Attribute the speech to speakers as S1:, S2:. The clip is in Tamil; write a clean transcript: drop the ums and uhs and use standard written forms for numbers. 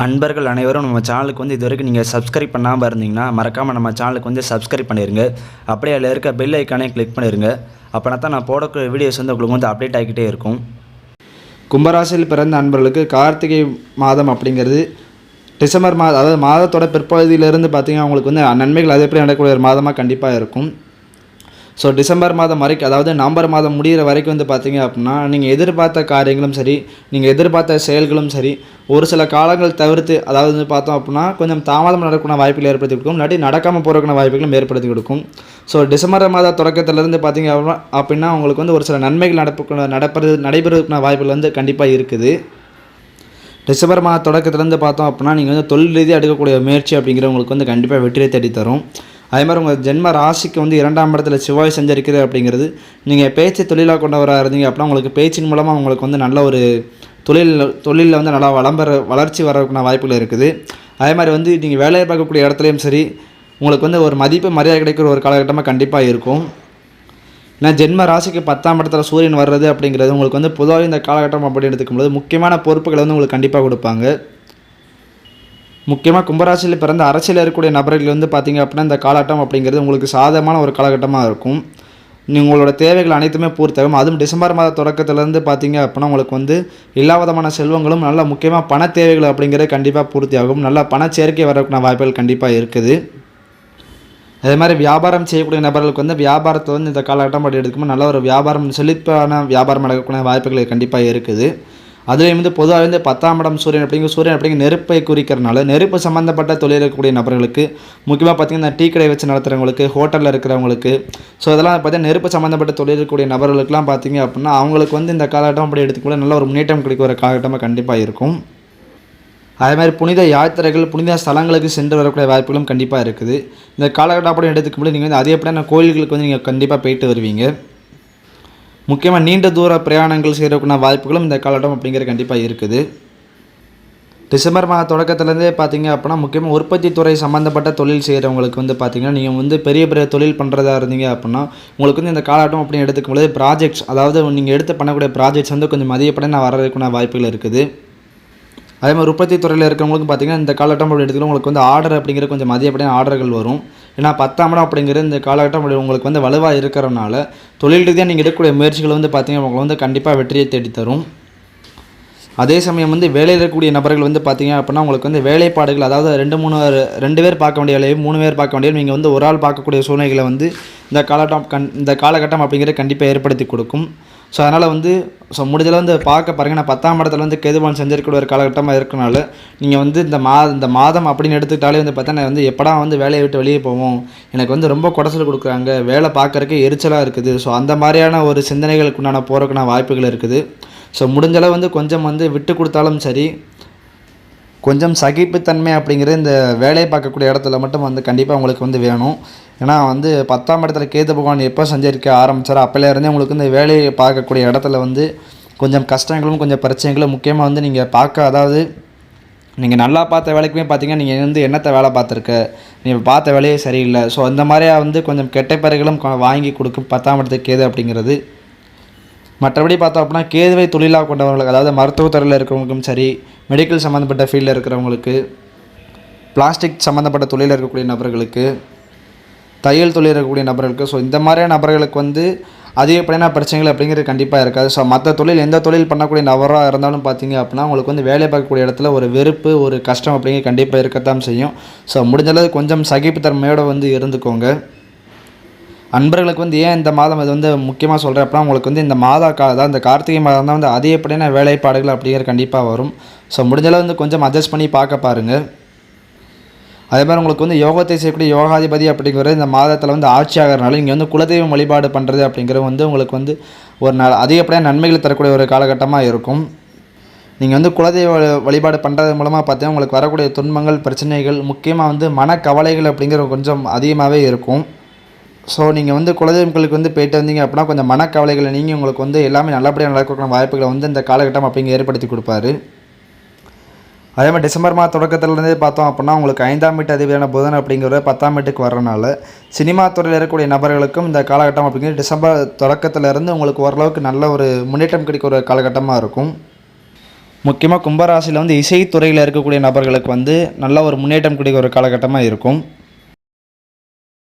S1: அன்பர்கள் அனைவரும் நம்ம சேனலுக்கு வந்து இது வரைக்கும் நீங்கள் சப்ஸ்கிரைப் பண்ணாமல் இருந்தீங்கன்னா மறக்காமல் நம்ம சேனலுக்கு வந்து சப்ஸ்கிரைப் பண்ணிடுங்க. அப்படியே அதில் இருக்க பெல் ஐக்கானே கிளிக் பண்ணிடுங்க. அப்போனா தான் நான் போடக்கூடிய வீடியோஸ் வந்து உங்களுக்கு வந்து அப்டேட் ஆகிக்கிட்டே இருக்கும்.
S2: கும்பராசியில் பிறந்த அன்பர்களுக்கு கார்த்திகை மாதம் அப்படிங்கிறது டிசம்பர் மாதம், அதாவது மாதத்தோட பிற்பகுதியிலேருந்து பார்த்திங்கன்னா அவங்களுக்கு வந்து நன்மைகள் அது எப்படி நடக்கக்கூடிய ஒரு மாதமாக கண்டிப்பாக இருக்கும். ஸோ டிசம்பர் மாதம் வரைக்கும், அதாவது நவம்பர் மாதம் முடிகிற வரைக்கும் வந்து பார்த்திங்க அப்படின்னா நீங்கள் எதிர்பார்த்த காரியங்களும் சரி, நீங்கள் எதிர்பார்த்த செயல்களும் சரி, ஒரு சில காலங்கள் தவிர்த்து, அதாவது வந்து பார்த்தோம் அப்படின்னா கொஞ்சம் தாமதம் நடக்கக்கூடிய வாய்ப்புகள் ஏற்படுத்தி கொடுக்கும், இல்லாட்டி நடக்காமல் போகிறக்கான வாய்ப்புகளும் ஏற்படுத்தி கொடுக்கும். ஸோ டிசம்பர் மாத தொடக்கத்திலேருந்து பார்த்திங்க அப்படின்னா உங்களுக்கு வந்து ஒரு சில நன்மைகள் நடைபெறுவதற்கான வாய்ப்புகள் வந்து கண்டிப்பாக இருக்குது. டிசம்பர் மாத தொடக்கத்துலேருந்து பார்த்தோம் அப்படின்னா நீங்கள் வந்து தொழில் ரீதியாக எடுக்கக்கூடிய முயற்சி அப்படிங்கிறவங்களுக்கு வந்து கண்டிப்பாக வெற்றியை தேடித்தரும். அதே மாதிரி உங்கள் ஜென்ம ராசிக்கு வந்து 2ஆம் இடத்துல செவ்வாய் சஞ்சரிக்கிறது அப்படிங்கிறது நீங்கள் பேச்சு தொழிலாக கொண்டவராக இருந்தீங்க அப்படின்னா உங்களுக்கு பேச்சின் மூலமாக உங்களுக்கு வந்து நல்ல ஒரு தொழிலில் வந்து நல்லா வளர்ச்சி வரக்கூடிய வாய்ப்புகள் இருக்குது. அதே மாதிரி வந்து நீங்கள் வேலையை பார்க்கக்கூடிய இடத்துலையும் சரி உங்களுக்கு வந்து ஒரு மதிப்பு மரியாதை கிடைக்கிற ஒரு காலகட்டமாக கண்டிப்பாக இருக்கும். ஏன்னா ஜென்ம ராசிக்கு 10ஆம் இடத்துல சூரியன் வர்றது அப்படிங்கிறது உங்களுக்கு வந்து பொதுவாக இந்த காலகட்டம் அப்படி எடுத்துக்கும்போது முக்கியமான பொறுப்புகளை வந்து உங்களுக்கு கண்டிப்பாக கொடுப்பாங்க. முக்கியமாக கும்பராசியில் பிறந்த அரசியல் இருக்கக்கூடிய நபர்கள் வந்து பார்த்திங்க அப்படின்னா இந்த காலகட்டம் அப்படிங்கிறது உங்களுக்கு சாதகமான ஒரு காலகட்டமாக இருக்கும். உங்களோட தேவைகள் அனைத்துமே பூர்த்தியாகும். அதுவும் டிசம்பர் மாத தொடக்கத்திலேருந்து பார்த்திங்க அப்படின்னா உங்களுக்கு வந்து எல்லா விதமான செல்வங்களும் நல்ல முக்கியமாக பண தேவைகள் அப்படிங்கிறது கண்டிப்பாக பூர்த்தியாகும். நல்ல பணச்சேர்க்கை வரக்கூடிய வாய்ப்புகள் கண்டிப்பாக இருக்குது. அதே மாதிரி வியாபாரம் செய்யக்கூடிய நபர்களுக்கு வந்து வியாபாரத்தை வந்து இந்த காலகட்டம் அப்படி எடுக்கும்போது நல்ல ஒரு வியாபாரம், செழிப்பான வியாபாரம் நடக்கக்கூடிய வாய்ப்புகள் கண்டிப்பாக இருக்குது. அதுலேயும் வந்து பொதுவாக வந்து 10ஆம் இடம் சூரியன் அப்படிங்கிற நெருப்பை குறிக்கிறனால நெருப்பு சம்மந்தப்பட்ட தொழில் இருக்கக்கூடிய நபர்களுக்கு, முக்கியமாக பார்த்திங்கன்னா டீ கடை வச்சு நடத்துகிறவங்களுக்கு, ஹோட்டலில் இருக்கிறவங்களுக்கு, ஸோ இதெல்லாம் பார்த்திங்கன்னா நெருப்பு சம்மந்தப்பட்ட தொழில் இருக்கக்கூடிய நபர்களுக்கெல்லாம் பார்த்திங்க அப்படின்னா அவங்களுக்கு வந்து இந்த காலகட்டம் அப்படி எடுத்துக்கூட நல்ல ஒரு முன்னேற்றம் கிடைக்கிற ஒரு காலகட்டமாக கண்டிப்பாக இருக்கும். அதே மாதிரி புனித யாத்திரைகள், புனித ஸ்தலங்களுக்கு சென்று வரக்கூடிய வாய்ப்புகளும் கண்டிப்பாக இருக்குது. இந்த காலகட்டம் அப்படி எடுத்துக்கும்போது நீங்கள் வந்து அதிகப்படியான கோயில்களுக்கு வந்து நீங்கள் கண்டிப்பாக போயிட்டு வருவீங்க. முக்கியமாக நீண்ட தூர பிரயாணங்கள் செய்கிறதுக்குள்ள வாய்ப்புகளும் இந்த காலகட்டம் அப்படிங்கிற கண்டிப்பாக இருக்குது. டிசம்பர் மாத தொடக்கத்துலேருந்தே பார்த்திங்க அப்படின்னா முக்கியமாக உற்பத்தி துறை சம்மந்தப்பட்ட தொழில் செய்கிறவங்களுக்கு வந்து பார்த்திங்கன்னா நீங்கள் வந்து பெரிய பெரிய தொழில் பண்ணுறதா இருந்தீங்க அப்படின்னா உங்களுக்கு வந்து இந்த காலகட்டம் அப்படின்னு எடுத்துக்கும்போது ப்ராஜெக்ட்ஸ், அதாவது நீங்கள் எடுத்து பண்ணக்கூடிய ப்ராஜெக்ட்ஸ் வந்து கொஞ்சம் அதிகப்படியான வர்றதுக்குள்ள வாய்ப்புகள் இருக்குது. அதே மாதிரி உற்பத்தி துறையில் இருக்கிறவங்களுக்கு பார்த்திங்கன்னா இந்த காலகட்டம் அப்படி எடுத்துக்கலாம் உங்களுக்கு வந்து ஆர்டர் அப்படிங்கிற கொஞ்சம் அதிகப்படியான ஆர்டர்கள் வரும். ஏன்னா 10ஆம் இடம் அப்படிங்கிற இந்த காலகட்டம் அப்படி உங்களுக்கு வந்து வலுவாக இருக்கிறனால தொழில் ரீதியாக நீங்கள் எடுக்கக்கூடிய முயற்சிகள் வந்து பார்த்திங்கன்னா உங்களுக்கு வந்து கண்டிப்பாக வெற்றியை தேடித்தரும். அதே சமயம் வந்து வேலையில் இருக்கக்கூடிய நபர்கள் வந்து பார்த்திங்க அப்படின்னா உங்களுக்கு வந்து வேலைப்பாடுகள், அதாவது 2 பேர் பார்க்க வேண்டிய வேலையை 3 பேர் பார்க்க வேண்டிய நீங்கள் வந்து ஒரு ஆள் பார்க்கக்கூடிய சூழ்நிலைகளை வந்து இந்த காலகட்டம் அப்படிங்கிற கண்டிப்பாக ஏற்படுத்தி கொடுக்கும். ஸோ அதனால் வந்து முடிஞ்சளவு வந்து பார்க்க பாருங்கள். நான் 10ஆம் இடத்துல வந்து கேதுபான் செஞ்சிருக்கிற ஒரு காலகட்டமாக இருக்கனால நீங்கள் வந்து இந்த மாதம் அப்படின்னு எடுத்துக்கிட்டாலே வந்து பார்த்தா வந்து எப்படா வந்து வேலையை விட்டு வெளியே போவோம், எனக்கு வந்து ரொம்ப குடைச்சல் கொடுக்குறாங்க, வேலை பார்க்குறக்கே எரிச்சலாக இருக்குது. ஸோ அந்த மாதிரியான ஒரு சிந்தனைகளுக்கு உண்டான போகிறதுக்கான வாய்ப்புகள் இருக்குது. ஸோ முடிஞ்சளவு வந்து கொஞ்சம் வந்து விட்டு கொடுத்தாலும் சரி, கொஞ்சம் சகிப்புத்தன்மை அப்படிங்கிற இந்த வேலையை பார்க்கக்கூடிய இடத்துல மட்டும் வந்து கண்டிப்பாக உங்களுக்கு வந்து வேணும். ஏன்னா வந்து 10ஆம் இடத்துல கேது பகவான் எப்போ சஞ்சரிக்க ஆரம்பித்தாரோ அப்போலேருந்தே உங்களுக்கு இந்த வேலையை பார்க்கக்கூடிய இடத்துல வந்து கொஞ்சம் கஷ்டங்களும் கொஞ்சம் பிரச்சனைகளும் முக்கியமாக வந்து நீங்கள் அதாவது நீங்கள் நல்லா பார்த்த வேலைக்குமே பார்த்தீங்கன்னா நீங்கள் வந்து என்னத்தை வேலை பார்த்துருக்க, நீங்கள் பார்த்த வேலையே சரியில்லை. ஸோ அந்த மாதிரியா வந்து கொஞ்சம் கெட்ட பெயர்களும் வாங்கி கொடுக்கும் 10ஆம் இடத்துக்கு கேது அப்படிங்கிறது. மற்றபடி பார்த்தோம் அப்படின்னா கேதுவை தொழிலாக கொண்டவங்களுக்கு, அதாவது மருத்துவத்துறையில் இருக்கிறவங்களுக்கும் சரி, மெடிக்கல் சம்மந்தப்பட்ட ஃபீல்டில் இருக்கிறவங்களுக்கு, பிளாஸ்டிக் சம்மந்தப்பட்ட தொழிலில் இருக்கக்கூடிய நபர்களுக்கு, தையல் தொழில் இருக்கக்கூடிய நபர்களுக்கு, ஸோ இந்த மாதிரியான நபர்களுக்கு வந்து அதிகப்படியான பிரச்சனைகள் அப்படிங்கிறது கண்டிப்பாக இருக்காது. ஸோ மற்ற தொழில், எந்த தொழில் பண்ணக்கூடிய நபராக இருந்தாலும் பார்த்தீங்க அப்படின்னா உங்களுக்கு வந்து வேலை பார்க்கக்கூடிய இடத்துல ஒரு வெறுப்பு, ஒரு கஷ்டம் அப்படிங்கிறது கண்டிப்பாக இருக்கத்தான் செய்யும். ஸோ முடிஞ்சளவு கொஞ்சம் சகிப்புத்தன்மையோடு வந்து இருந்துக்கோங்க. அன்பர்களுக்கு வந்து ஏன் இந்த மாதம் அது வந்து முக்கியமாக சொல்கிறேன் அப்படின்னா உங்களுக்கு வந்து இந்த அதாவது இந்த கார்த்திகை மாதம் தான் வந்து அதிகப்படியான வேலைப்பாடுகள் அப்படிங்கிறது கண்டிப்பாக வரும். ஸோ முடிஞ்சளவு வந்து கொஞ்சம் அட்ஜஸ்ட் பண்ணி பார்க்க பாருங்கள். அதே மாதிரி உங்களுக்கு வந்து யோகத்தை செய்யக்கூடிய யோகாதிபதி அப்படிங்கிறது இந்த மாதத்தில் வந்து ஆட்சி ஆகிறனால நீங்கள் வந்து குலதெய்வம் வழிபாடு பண்ணுறது அப்படிங்கிறது வந்து உங்களுக்கு வந்து ஒரு அதிகப்படியான நன்மைகள் தரக்கூடிய ஒரு காலகட்டமாக இருக்கும். நீங்கள் வந்து குலதெய்வ வழிபாடு பண்ணுறது மூலமாக பார்த்தீங்கன்னா உங்களுக்கு வரக்கூடிய துன்பங்கள், பிரச்சனைகள், முக்கியமாக வந்து மனக்கவலைகள் அப்படிங்கிற கொஞ்சம் அதிகமாகவே இருக்கும். ஸோ நீங்கள் வந்து குலதெய்வங்களுக்கு வந்து போயிட்டு வந்தீங்க அப்படின்னா கொஞ்சம் மனக்கவலைகளை நீங்கள் உங்களுக்கு வந்து எல்லாமே நல்லபடியாக நடக்கக்கூடிய வாய்ப்புகளை வந்து இந்த காலகட்டம் அப்படிங்க ஏற்படுத்தி கொடுப்பாரு. அதே மாதிரி டிசம்பர் மாத தொடக்கத்துலேருந்தே பார்த்தோம் அப்படின்னா உங்களுக்கு 5ஆம் வீட்டு அதிபதியான புதன் அப்படிங்கிற 10ஆம் வீட்டுக்கு வரனால சினிமா துறையில் இருக்கக்கூடிய நபர்களுக்கும் இந்த காலகட்டம் அப்படிங்கிறது டிசம்பர் தொடக்கத்திலேருந்து உங்களுக்கு ஓரளவுக்கு நல்ல ஒரு முன்னேற்றம் கிடைக்கிற ஒரு காலகட்டமாக இருக்கும். முக்கியமாக கும்பராசியில் வந்து இசைத்துறையில் இருக்கக்கூடிய நபர்களுக்கு வந்து நல்ல ஒரு முன்னேற்றம் கிடைக்கிற ஒரு காலகட்டமாக இருக்கும்.